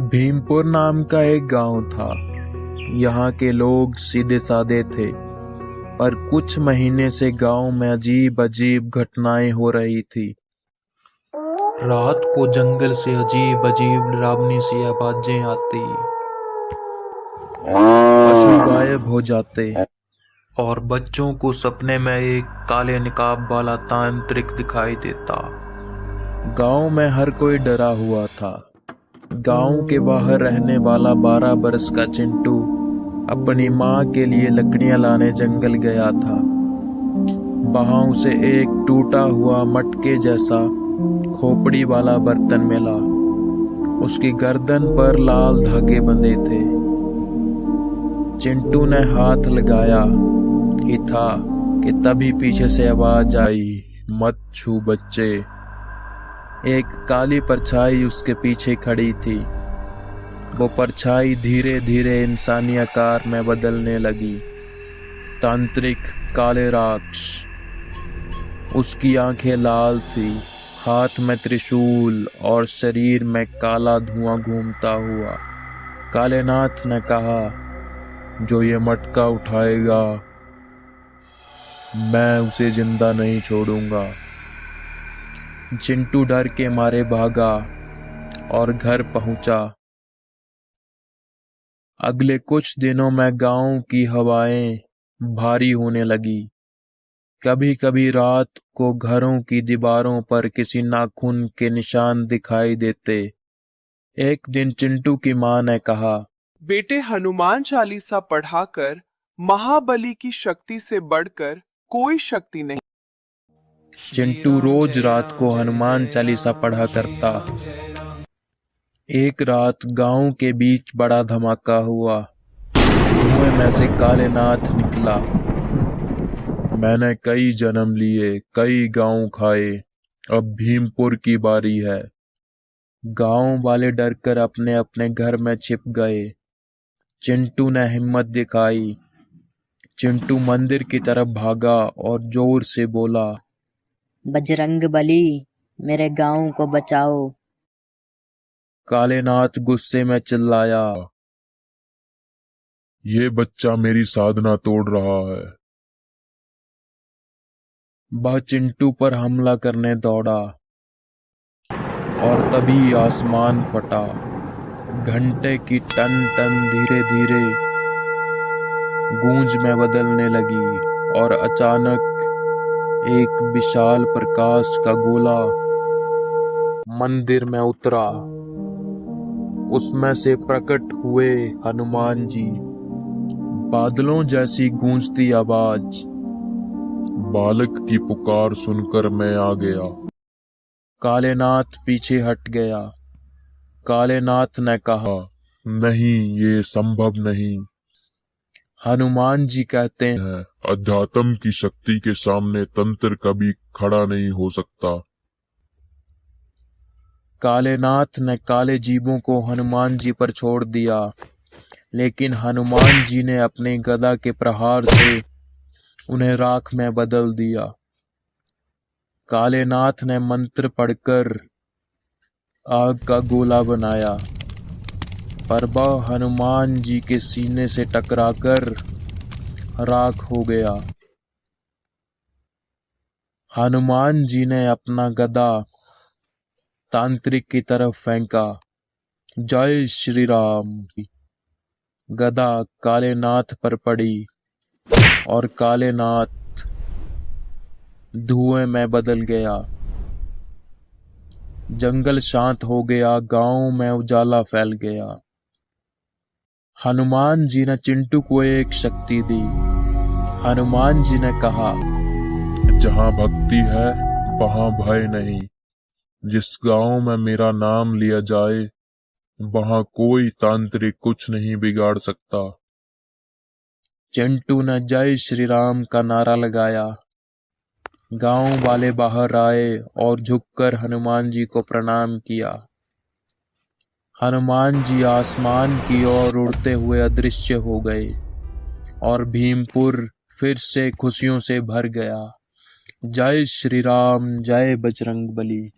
भीमपुर नाम का एक गांव था। यहाँ के लोग सीधे सादे थे, पर कुछ महीने से गांव में अजीब अजीब घटनाएं हो रही थी। रात को जंगल से अजीब अजीब डरावनी सी आवाजें आती, पशु गायब हो जाते और बच्चों को सपने में एक काले निकाब वाला तांत्रिक दिखाई देता। गांव में हर कोई डरा हुआ था। गांव के बाहर रहने वाला 12 बरस का चिंटू अपनी माँ के लिए लकड़ियां लाने जंगल गया था। वहां उसे एक टूटा हुआ मटके जैसा खोपड़ी वाला बर्तन मिला। उसकी गर्दन पर लाल धागे बंधे थे। चिंटू ने हाथ लगाया ही था कि तभी पीछे से आवाज आई, मत छू बच्चे। एक काली परछाई उसके पीछे खड़ी थी। वो परछाई धीरे धीरे इंसानी आकार में बदलने लगी। तांत्रिक काले राक्ष। उसकी आंखें लाल थी, हाथ में त्रिशूल और शरीर में काला धुआं घूमता हुआ। कालेनाथ ने कहा, जो ये मटका उठाएगा मैं उसे जिंदा नहीं छोड़ूंगा। चिंटू डर के मारे भागा और घर पहुंचा। अगले कुछ दिनों में गांव की हवाएं भारी होने लगी। कभी कभी रात को घरों की दीवारों पर किसी नाखून के निशान दिखाई देते। एक दिन चिंटू की मां ने कहा, बेटे, हनुमान चालीसा पढ़ाकर महाबली की शक्ति से बढ़कर कोई शक्ति नहीं। चिंटू रोज रात को हनुमान चालीसा पढ़ा करता। एक रात गांव के बीच बड़ा धमाका हुआ। धुएं में से कालेनाथ निकला। मैंने कई जन्म लिए, कई गांव खाए, अब भीमपुर की बारी है। गांव वाले डरकर अपने अपने घर में छिप गए। चिंटू ने हिम्मत दिखाई। चिंटू मंदिर की तरफ भागा और जोर से बोला, बजरंग बली, मेरे गांव को बचाओ। कालेनाथ गुस्से में चिल्लाया, ये बच्चा मेरी साधना तोड़ रहा है। वह चिंटू पर हमला करने दौड़ा और तभी आसमान फटा। घंटे की टन टन धीरे धीरे गूंज में बदलने लगी और अचानक एक विशाल प्रकाश का गोला मंदिर में उतरा। उसमें से प्रकट हुए हनुमान जी। बादलों जैसी गूंजती आवाज। बालक की पुकार सुनकर मैं आ गया। कालेनाथ पीछे हट गया। कालेनाथ ने कहा, नहीं, ये संभव नहीं। हनुमान जी कहते हैं, अध्यात्म की शक्ति के सामने तंत्र कभी खड़ा नहीं हो सकता। कालेनाथ ने काले जीवों को हनुमान जी पर छोड़ दिया, लेकिन हनुमान जी ने अपने गदा के प्रहार से उन्हें राख में बदल दिया। कालेनाथ ने मंत्र पढ़कर आग का गोला बनाया, पर वह हनुमान जी के सीने से टकराकर राख हो गया। हनुमान जी ने अपना गदा तांत्रिक की तरफ फेंका। जय श्री राम। गदा कालेनाथ पर पड़ी और कालेनाथ धुएं में बदल गया। जंगल शांत हो गया, गांव में उजाला फैल गया। हनुमान जी ने चिंटू को एक शक्ति दी। हनुमान जी ने कहा, जहाँ भक्ति है वहाँ भय नहीं। जिस गांव में मेरा नाम लिया जाए वहां कोई तांत्रिक कुछ नहीं बिगाड़ सकता। चिंटू ने जय श्री राम का नारा लगाया। गांव वाले बाहर आए और झुककर हनुमान जी को प्रणाम किया। हनुमान जी आसमान की ओर उड़ते हुए अदृश्य हो गए और भीमपुर फिर से खुशियों से भर गया। जय श्री राम, जय बजरंग बली।